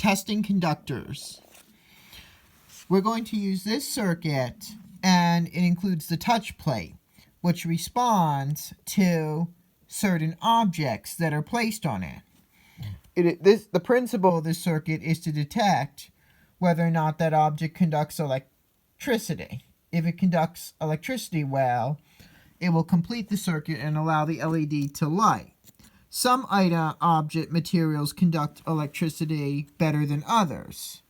testing conductors. We're going to use this circuit, and it includes the touch plate, which responds to certain objects that are placed on it. The principle of this circuit is to detect whether or not that object conducts electricity. If it conducts electricity well, it will complete the circuit and allow the LED to light. Some object materials conduct electricity better than others.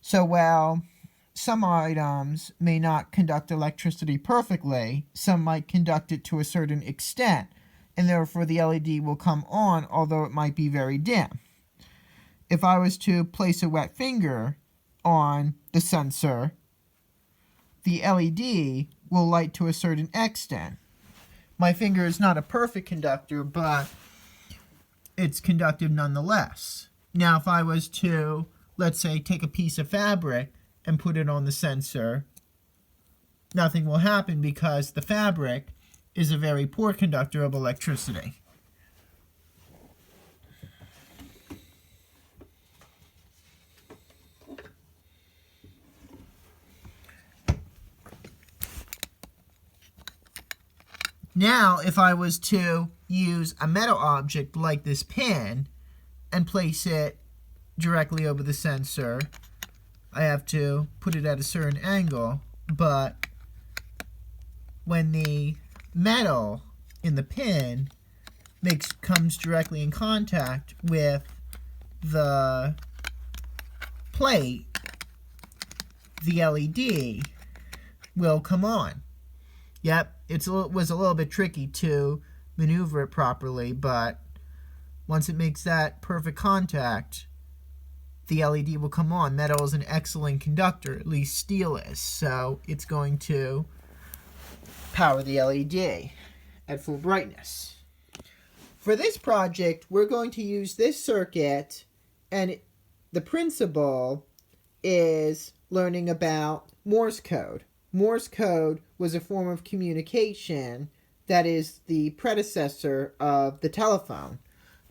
So while some items may not conduct electricity perfectly, some might conduct it to a certain extent, and therefore the LED will come on, although it might be very dim. If I was to place a wet finger on the sensor, the LED will light to a certain extent. My finger is not a perfect conductor, but it's conductive nonetheless. Now, if I was to, let's say, take a piece of fabric and put it on the sensor, nothing will happen because the fabric is a very poor conductor of electricity. Now, if I was to use a metal object like this pin and place it directly over the sensor, I have to put it at a certain angle, but when the metal in the pin comes directly in contact with the plate, the LED will come on. Yep, it was a little bit tricky to maneuver it properly, but once it makes that perfect contact, the LED will come on. Metal is an excellent conductor, at least steel is, so it's going to power the LED at full brightness. For this project, we're going to use this circuit, and the principle is learning about Morse code. Morse code was a form of communication that is the predecessor of the telephone.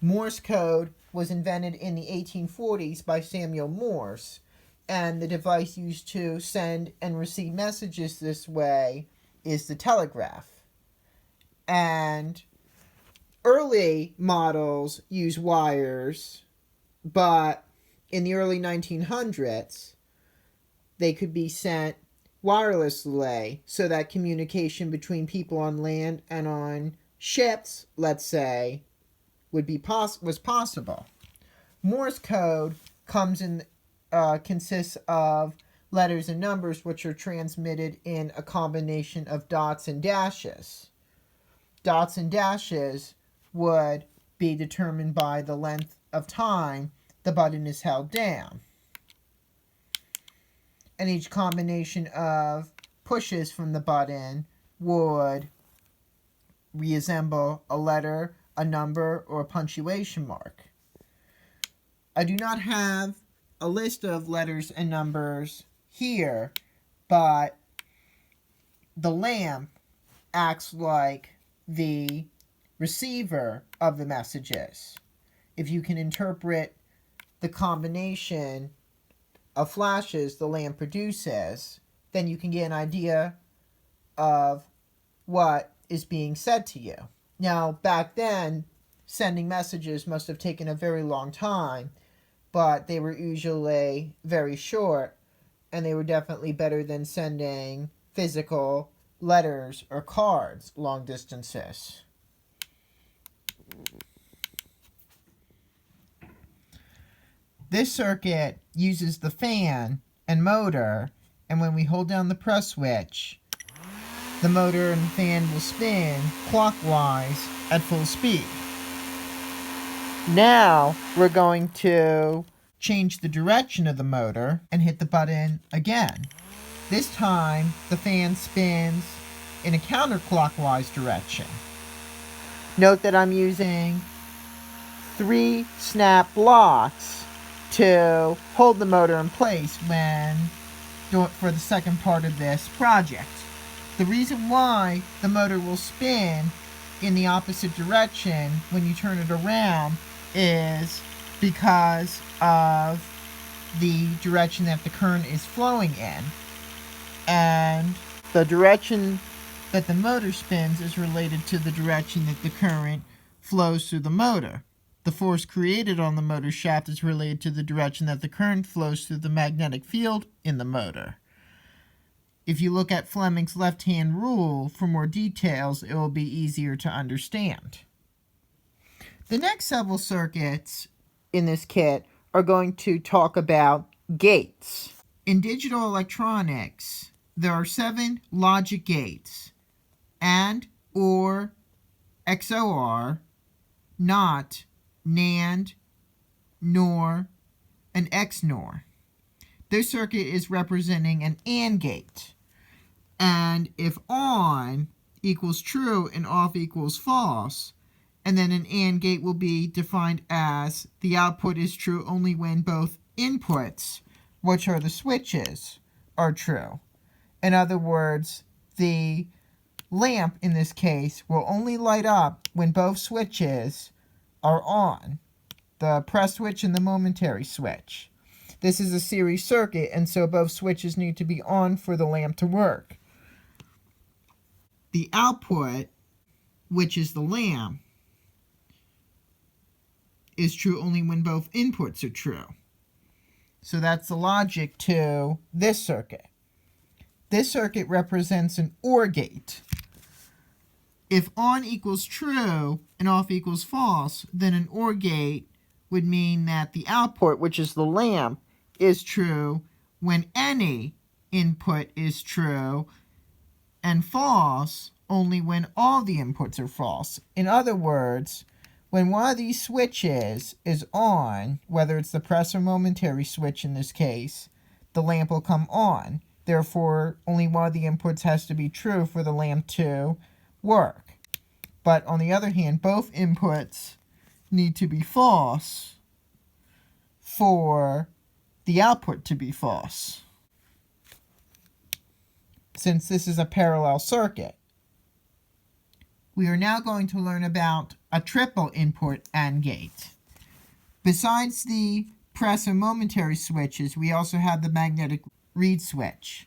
Morse code was invented in the 1840s by Samuel Morse, and the device used to send and receive messages this way is the telegraph. And early models use wires, but in the early 1900s, they could be sent wirelessly, so that communication between people on land and on ships, let's say, was possible. Morse code consists of letters and numbers which are transmitted in a combination of dots and dashes. Dots and dashes would be determined by the length of time the button is held down. And each combination of pushes from the button would resemble a letter, a number, or a punctuation mark. I do not have a list of letters and numbers here, but the lamp acts like the receiver of the messages. If you can interpret the combination of flashes the lamp produces, then you can get an idea of what is being said to you. Now, back then, sending messages must have taken a very long time, but they were usually very short, and they were definitely better than sending physical letters or cards long distances. This circuit uses the fan and motor, and when we hold down the press switch, the motor and fan will spin clockwise at full speed. Now we're going to change the direction of the motor and hit the button again. This time the fan spins in a counterclockwise direction. Note that I'm using 3 snap locks to hold the motor in place for the second part of this project. The reason why the motor will spin in the opposite direction when you turn it around is because of the direction that the current is flowing in, and the direction that the motor spins is related to the direction that the current flows through the motor. The force created on the motor shaft is related to the direction that the current flows through the magnetic field in the motor. If you look at Fleming's left-hand rule for more details, it will be easier to understand. The next several circuits in this kit are going to talk about gates. In digital electronics, there are 7 logic gates: AND, OR, XOR, NOT, NAND, NOR, and XNOR. This circuit is representing an AND gate. And if on equals true and off equals false, and then an AND gate will be defined as the output is true only when both inputs, which are the switches, are true. In other words, the lamp in this case will only light up when both switches are on, the press switch and the momentary switch. This is a series circuit, and so both switches need to be on for the lamp to work. The output, which is the lamp, is true only when both inputs are true. So that's the logic to this circuit. This circuit represents an OR gate. If on equals true and off equals false, then an OR gate would mean that the output, which is the lamp, is true when any input is true, and false only when all the inputs are false. In other words, when one of these switches is on, whether it's the press or momentary switch in this case, the lamp will come on. Therefore, only one of the inputs has to be true for the lamp to work. But on the other hand, both inputs need to be false for the output to be false, since this is a parallel circuit. We are now going to learn about a triple input AND gate. Besides the press and momentary switches, we also have the magnetic reed switch.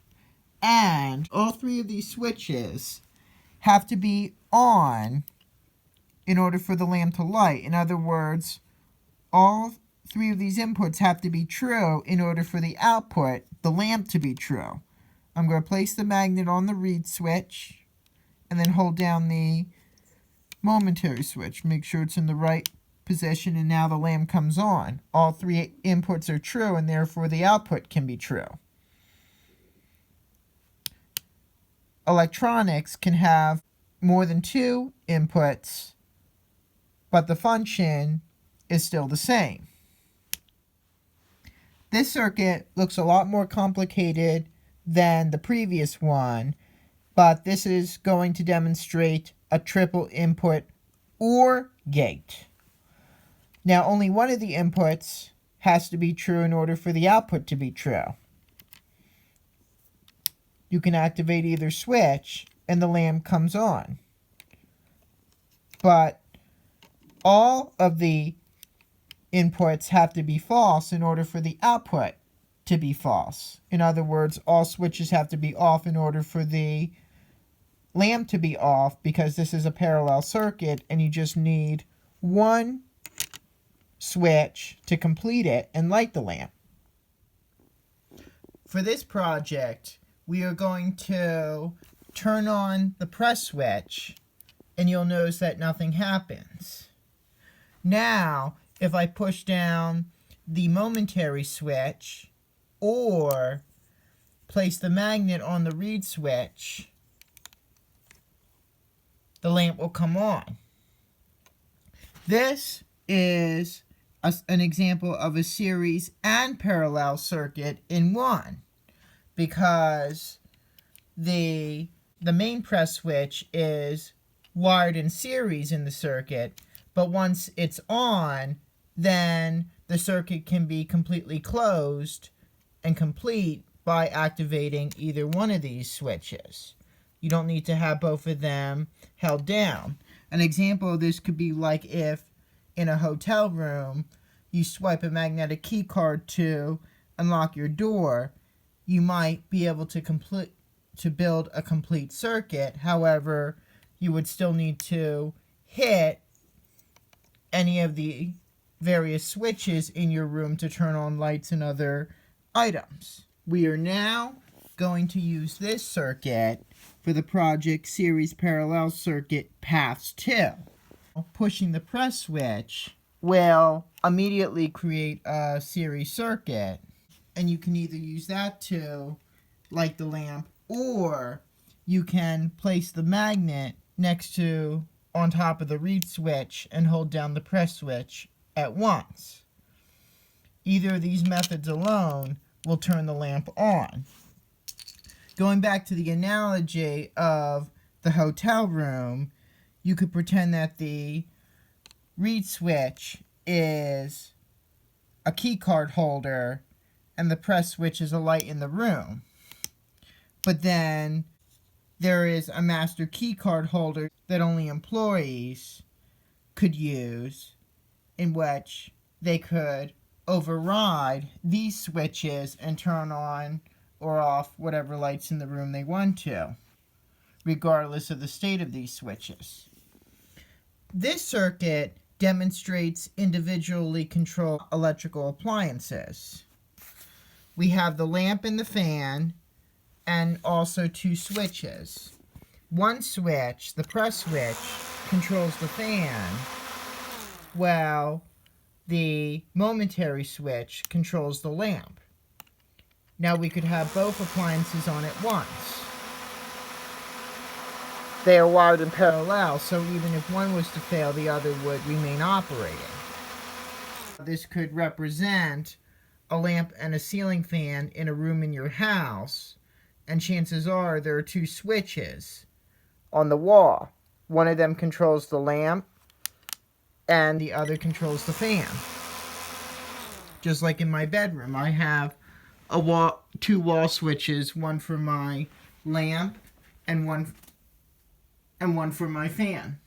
And all 3 of these switches have to be on in order for the lamp to light. In other words, all 3 of these inputs have to be true in order for the output, the lamp, to be true. I'm going to place the magnet on the reed switch and then hold down the momentary switch. Make sure it's in the right position, and now the lamp comes on. All 3 inputs are true, and therefore the output can be true. Electronics can have more than 2 inputs, but the function is still the same. This circuit looks a lot more complicated than the previous one, but this is going to demonstrate a triple input OR gate. Now, only one of the inputs has to be true in order for the output to be true. You can activate either switch and the lamp comes on. But all of the inputs have to be false in order for the output to be false. In other words, all switches have to be off in order for the lamp to be off, because this is a parallel circuit and you just need one switch to complete it and light the lamp. For this project, we are going to turn on the press switch and you'll notice that nothing happens. Now, if I push down the momentary switch or place the magnet on the reed switch, the lamp will come on. This is an example of a series and parallel circuit in one, because the main press switch is wired in series in the circuit, but once it's on, then the circuit can be completely closed and complete by activating either one of these switches. You don't need to have both of them held down. An example of this could be like if in a hotel room you swipe a magnetic key card to unlock your door, you might be able to build a complete circuit. However, you would still need to hit any of the various switches in your room to turn on lights and other items. We are now going to use this circuit for the project series parallel circuit paths 2. Pushing the press switch will immediately create a series circuit, and you can either use that to light the lamp, or you can place the magnet on top of the reed switch and hold down the press switch at once. Either of these methods alone will turn the lamp on. Going back to the analogy of the hotel room, you could pretend that the reed switch is a key card holder and the press switch is a light in the room. But then there is a master key card holder that only employees could use, in which they could override these switches and turn on or off whatever lights in the room they want to, regardless of the state of these switches. This circuit demonstrates individually controlled electrical appliances. We have the lamp and the fan, and also 2 switches. One switch, the press switch, controls the fan, while the momentary switch controls the lamp. Now we could have both appliances on at once. They are wired in parallel, so even if one was to fail, the other would remain operating. This could represent a lamp and a ceiling fan in a room in your house, and chances are there are 2 switches on the wall. One of them controls the lamp, and the other controls the fan. Just like in my bedroom, I have 2 wall switches, one for my lamp and one for my fan.